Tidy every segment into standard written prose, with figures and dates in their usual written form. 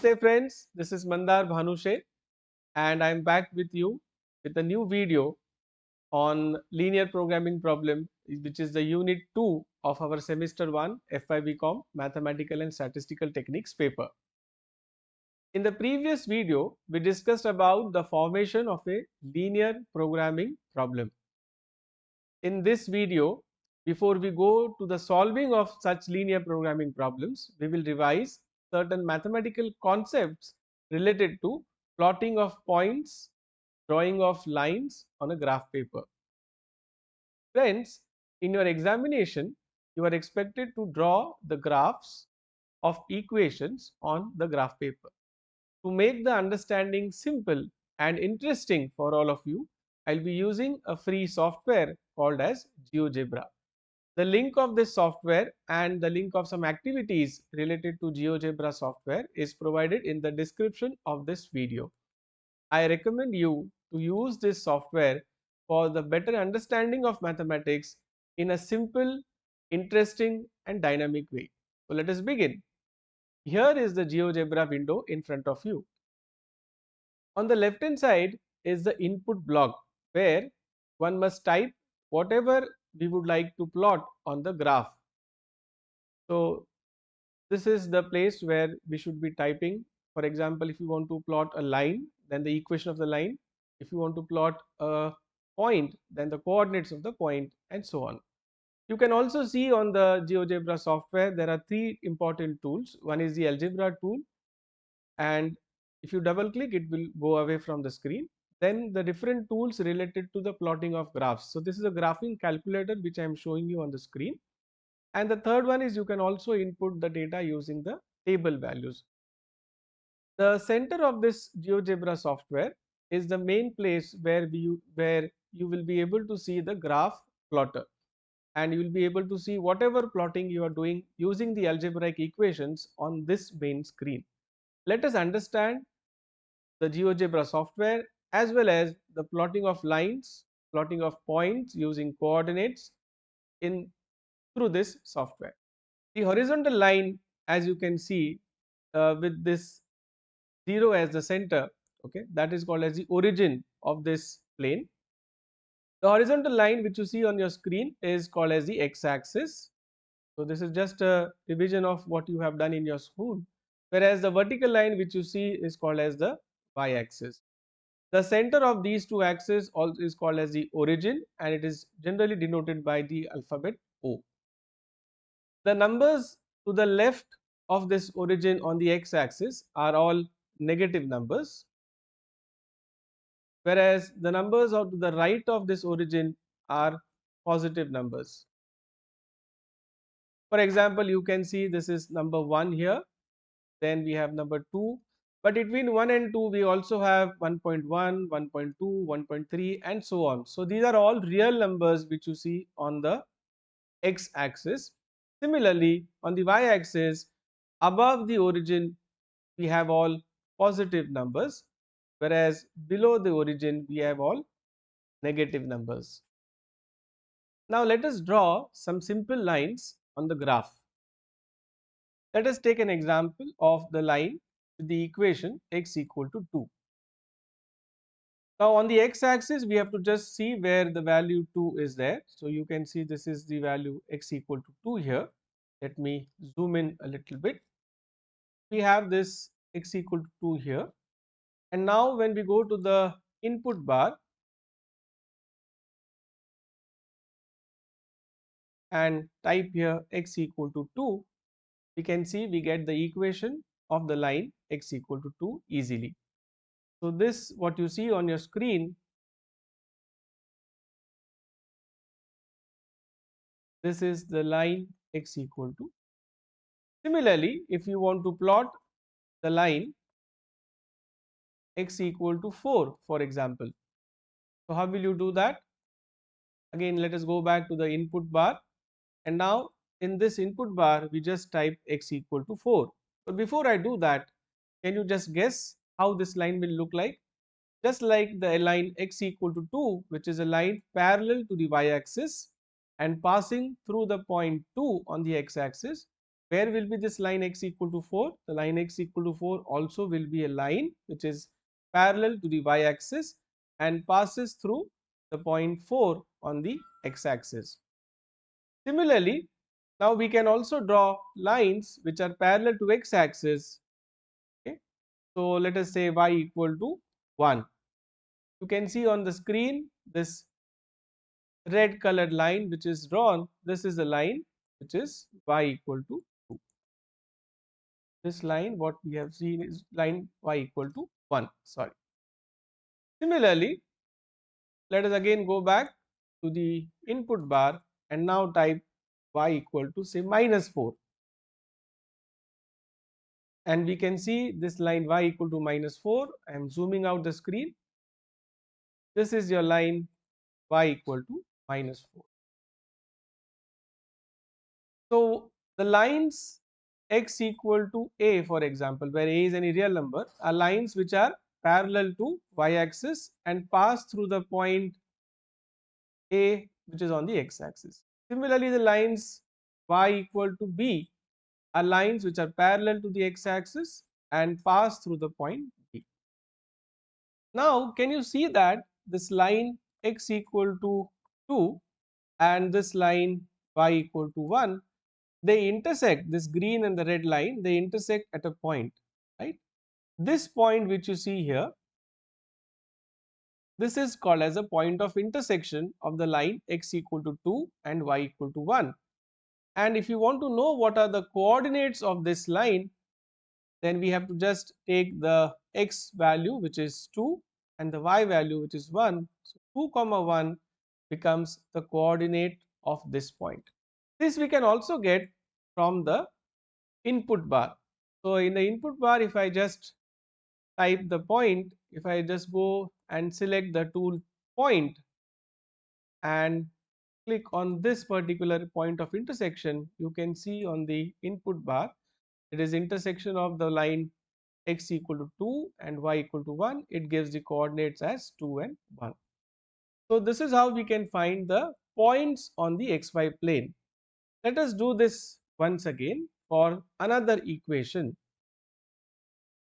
Namaste friends, this is Mandar Bhanushe and I am back with you with a new video on linear programming problem, which is the unit 2 of our semester 1 FYBCom Mathematical and Statistical Techniques paper. In the previous video, we discussed about the formation of a linear programming problem. In this video, before we go to the solving of such linear programming problems, we will revise certain mathematical concepts related to plotting of points, drawing of lines on a graph paper. Friends, in your examination, you are expected to draw the graphs of equations on the graph paper. To make the understanding simple and interesting for all of you, I will be using a free software called as GeoGebra. The link of this software and the link of some activities related to GeoGebra software is provided in the description of this video. I recommend you to use this software for the better understanding of mathematics in a simple, interesting and dynamic way. So let us begin. Here is the GeoGebra window in front of you. On the left hand side is the input block where one must type whatever we would like to plot on the graph. So this is the place where we should be typing. For example, if you want to plot a line, then the equation of the line. If you want to plot a point, then the coordinates of the point, and so on. You can also see on the GeoGebra software there are three important tools. One is the algebra tool, and if you double click it will go away from the screen. Then the different tools related to the plotting of graphs. So this is a graphing calculator which I am showing you on the screen. And the third one is you can also input the data using the table values. The center of this GeoGebra software is the main place where you will be able to see the graph plotter, and you will be able to see whatever plotting you are doing using the algebraic equations on this main screen. Let us understand the GeoGebra software as well as the plotting of lines, plotting of points using coordinates in through this software. The horizontal line, as you can see with this 0 as the center, okay, that is called as the origin of this plane. The horizontal line which you see on your screen is called as the x-axis. So this is just a revision of what you have done in your school, whereas the vertical line which you see is called as the y-axis. The center of these two axes also is called as the origin, and it is generally denoted by the alphabet O. The numbers to the left of this origin on the x-axis are all negative numbers, whereas the numbers to the right of this origin are positive numbers. For example, you can see this is number 1 here, then we have number 2, but between 1 and 2 we also have 1.1, 1.2, 1.3 and so on. So these are all real numbers which you see on the x-axis. Similarly, on the y-axis above the origin we have all positive numbers, whereas below the origin we have all negative numbers. Now let us draw some simple lines on the graph. Let us take an example of the line with the equation x equal to 2. Now on the x-axis we have to just see where the value 2 is there. So you can see this is the value x equal to 2 here. Let me zoom in a little bit. We have this x equal to 2 here, and now when we go to the input bar and type here x equal to 2, we can see we get the equation of the line x equal to 2 easily. So this what you see on your screen, this is the line x equal to. Similarly, if you want to plot the line x equal to 4 for example, so how will you do that? Again let us go back to the input bar, and now in this input bar we just type x equal to 4. But before I do that, can you just guess how this line will look like? Just like the line x equal to 2, which is a line parallel to the y-axis and passing through the point 2 on the x-axis, where will be this line x equal to 4? The line x equal to 4 also will be a line which is parallel to the y axis and passes through the point 4 on the x axis. Similarly, now we can also draw lines which are parallel to x axis. Okay. So let us say y equal to 1. You can see on the screen this red colored line which is drawn. This is the line which is y equal to 2. This line what we have seen is line y equal to 1, sorry. Similarly, let us again go back to the input bar and now type y equal to say minus 4, and we can see this line y equal to minus 4. I am zooming out the screen. This is your line y equal to minus 4. So the lines x equal to a, for example, where a is any real number, are lines which are parallel to y axis and pass through the point a which is on the x axis. Similarly, the lines y equal to b are lines which are parallel to the x axis and pass through the point b. Now can you see that this line x equal to 2 and this line y equal to 1, they intersect, this green and the red line, they intersect at a point, right? This point which you see here, this is called as a point of intersection of the line x equal to 2 and y equal to 1. And if you want to know what are the coordinates of this line, then we have to just take the x value which is 2 and the y value which is 1. So 2 comma 1 becomes the coordinate of this point. This we can also get from the input bar. So in the input bar, if I just type the point, if I just go and select the tool point and click on this particular point of intersection, you can see on the input bar it is intersection of the line x equal to 2 and y equal to 1. It gives the coordinates as 2 and 1. So this is how we can find the points on the xy plane. Let us do this once again for another equation.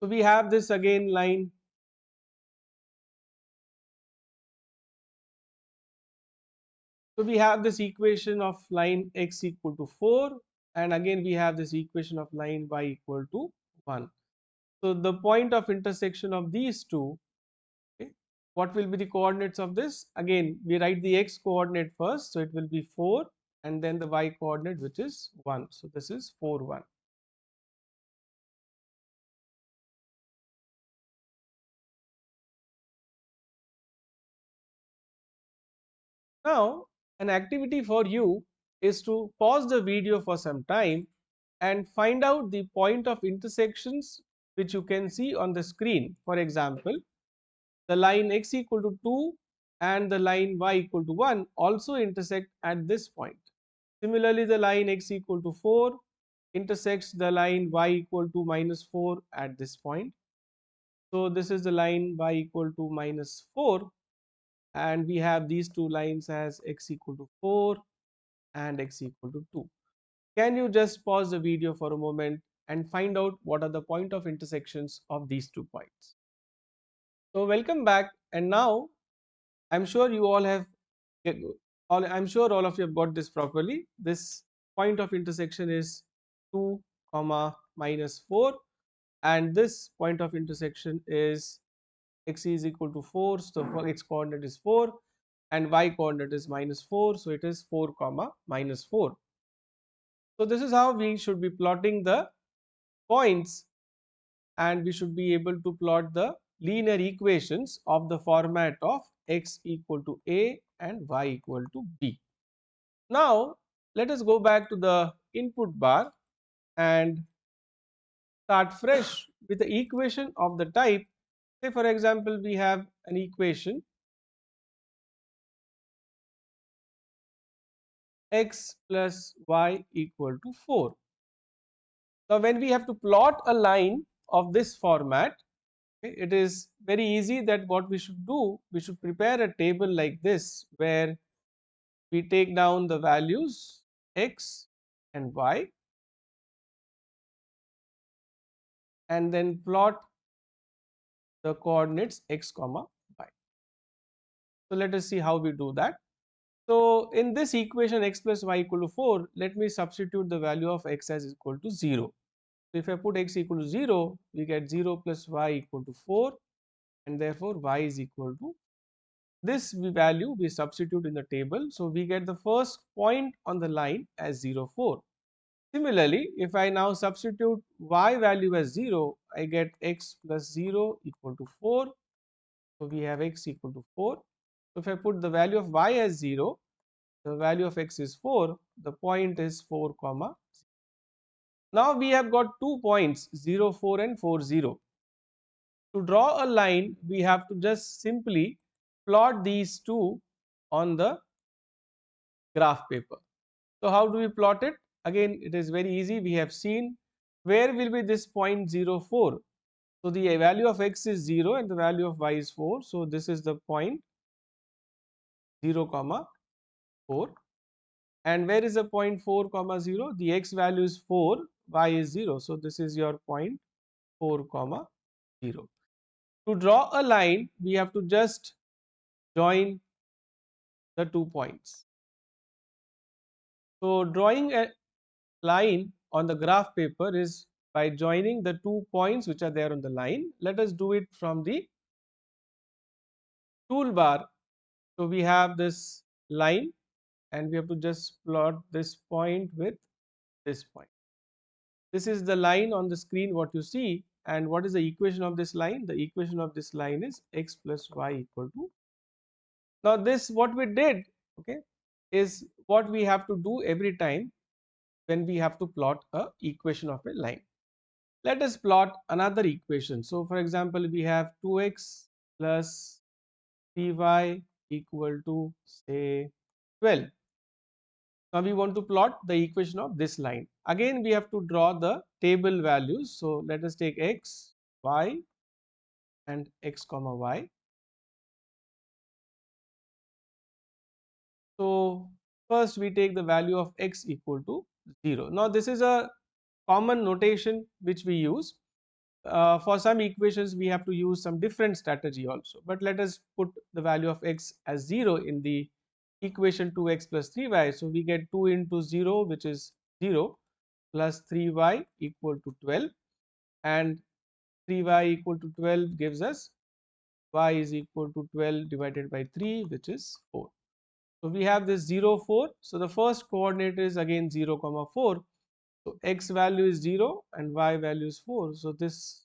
So we have this again line So we have this equation of line x equal to 4, and again we have this equation of line y equal to 1. So the point of intersection of these two, okay, what will be the coordinates of this? Again we write the x coordinate first, so it will be 4, and then the y coordinate which is 1. So this is 4 1. Now an activity for you is to pause the video for some time and find out the point of intersections which you can see on the screen. For example, the line x equal to 2 and the line y equal to 1 also intersect at this point. Similarly, the line x equal to 4 intersects the line y equal to minus 4 at this point. So this is the line y equal to minus 4, and we have these two lines as x equal to 4 and x equal to 2. Can you just pause the video for a moment and find out what are the point of intersections of these 2 points? So welcome back, and now I'm sure you all have I'm sure all of you have got this properly. This point of intersection is 2 comma minus 4, and this point of intersection is x is equal to 4, so for x coordinate is 4 and y coordinate is minus 4, so it is 4 comma minus 4. So this is how we should be plotting the points, and we should be able to plot the linear equations of the format of x equal to a and y equal to b. Now let us go back to the input bar and start fresh with the equation of the type. Say for example we have an equation x plus y equal to 4. Now when we have to plot a line of this format, okay, it is very easy that what we should do, we should prepare a table like this where we take down the values x and y, and then plot the coordinates x comma y. So let us see how we do that. So in this equation x plus y equal to 4, let me substitute the value of x as equal to 0. So if I put x equal to 0, we get 0 plus y equal to 4, and therefore y is equal to this value we substitute in the table. So we get the first point on the line as 0, 4. Similarly, if I now substitute y value as 0, I get x plus 0 equal to 4. So we have x equal to 4. So if I put the value of y as 0, the value of x is 4, the point is 4 comma. Now we have got 2 points 0, 4 and 4, 0. To draw a line, we have to just simply plot these two on the graph paper. So how do we plot it? Again, it is very easy. We have seen where will be this point 0, 4. So the value of x is 0 and the value of y is 4. So this is the point 0 comma 4. And where is the point 4 comma 0? The x value is 4, y is 0. So this is your point 4 comma 0. To draw a line, we have to just join the 2 points. So drawing a line on the graph paper is by joining the 2 points which are there on the line. Let us do it from the toolbar. So we have this line and we have to just plot this point with this point. This is the line on the screen what you see, and what is the equation of this line? The equation of this line is x plus y equal to. Now this what we did, okay, is what we have to do every time when we have to plot a equation of a line. Let us plot another equation. So for example, we have 2x plus 3y equal to say 12. Now we want to plot the equation of this line. Again we have to draw the table values. So let us take x, y and x comma y. So first we take the value of x equal to 0. Now this is a common notation which we use. For some equations we have to use some different strategy also, but let us put the value of x as 0 in the equation 2x plus 3y. So we get 2 into 0 which is 0 plus 3y equal to 12, and 3y equal to 12 gives us y is equal to 12 divided by 3 which is 4. So we have this 0, 4. So the first coordinate is again 0 comma 4. So x value is 0 and y value is 4. So this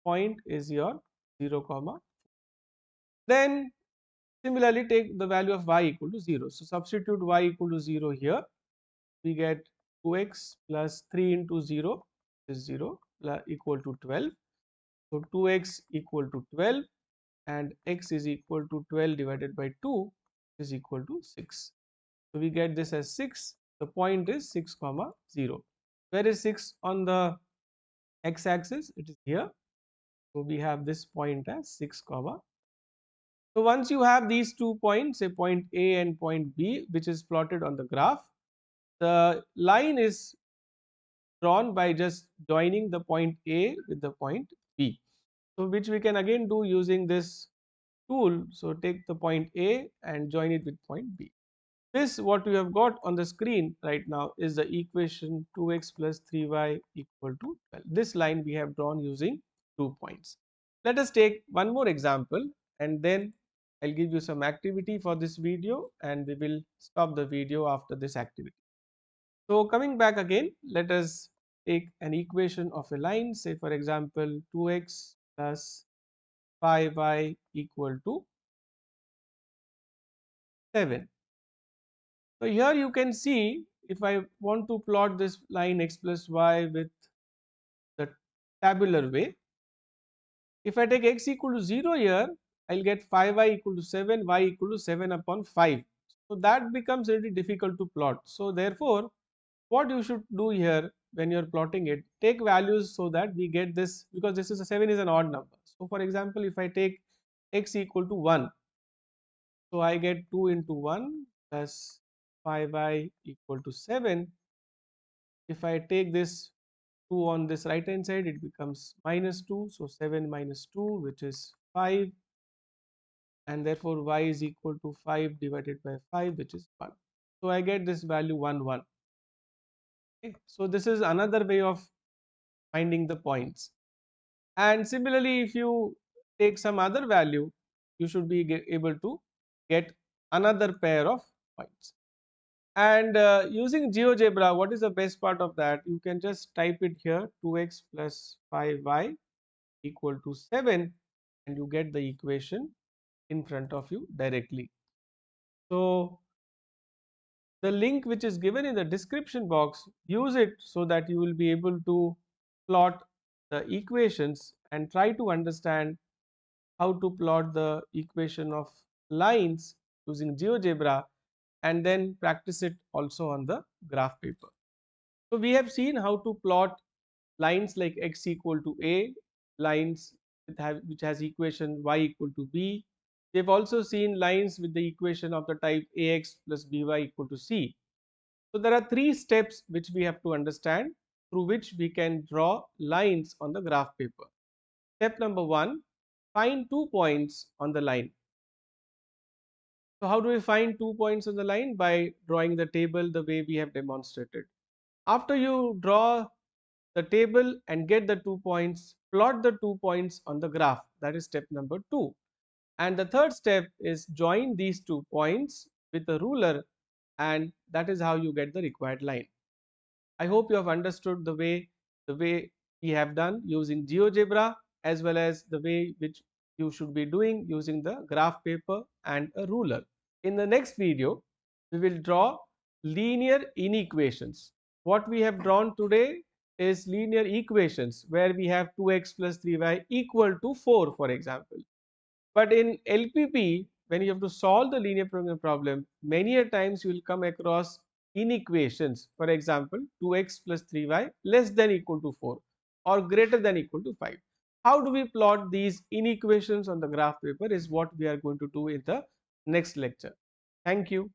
point is your 0 comma. Then similarly take the value of y equal to 0. So substitute y equal to 0 here. We get 2x plus 3 into 0 is 0 equal to 12. So 2x equal to 12 and x is equal to 12 divided by 2 is equal to 6. So we get this as 6. The point is 6 comma 0. Where is 6 on the x axis? It is here. So we have this point as 6 comma. So once you have these 2 points, say point A and point B, which is plotted on the graph, the line is drawn by just joining the point A with the point B. So which we can again do using this tool. So take the point A and join it with point B. This what we have got on the screen right now is the equation 2x plus 3y equal to 12. This line we have drawn using 2 points. Let us take one more example and then I'll give you some activity for this video and we will stop the video after this activity. So coming back again, let us take an equation of a line, say for example 2x plus 5y equal to 7. So here you can see if I want to plot this line x plus y with the tabular way, if I take x equal to 0 here, I'll get 5y equal to 7, y equal to 7 upon 5. So that becomes really difficult to plot. So therefore, what you should do here when you're plotting it, take values so that we get this, because this is a 7 is an odd number. So for example, if I take x equal to 1, so I get 2 into 1 plus 5y equal to 7. If I take this 2 on this right hand side, it becomes minus 2. So 7 minus 2, which is 5, and therefore y is equal to 5 divided by 5, which is 1. So I get this value 1 1. Okay. So this is another way of finding the points. And similarly, if you take some other value, you should be able to get another pair of points. And using GeoGebra, what is the best part of that? You can just type it here, 2x plus 5y equal to 7, and you get the equation in front of you directly. So the link which is given in the description box, use it so that you will be able to plot the equations and try to understand how to plot the equation of lines using GeoGebra, and then practice it also on the graph paper. So we have seen how to plot lines like x equal to a, lines which has equation y equal to b. We have also seen lines with the equation of the type ax plus by equal to c. So there are three steps which we have to understand through which we can draw lines on the graph paper. Step number 1, find 2 points on the line. So how do we find 2 points on the line? By drawing the table the way we have demonstrated. After you draw the table and get the 2 points, plot the 2 points on the graph. That is step number 2. And the third step is join these 2 points with a ruler, and that is how you get the required line. I hope you have understood the way we have done using GeoGebra, as well as the way which you should be doing using the graph paper and a ruler. In the next video, we will draw linear inequations. What we have drawn today is linear equations where we have 2x plus 3y equal to 4, for example. But in LPP, when you have to solve the linear programming problem, many a times you will come across inequations. For example, 2x plus 3y less than equal to 4 or greater than equal to 5. How do we plot these inequations on the graph paper is what we are going to do in the next lecture. Thank you.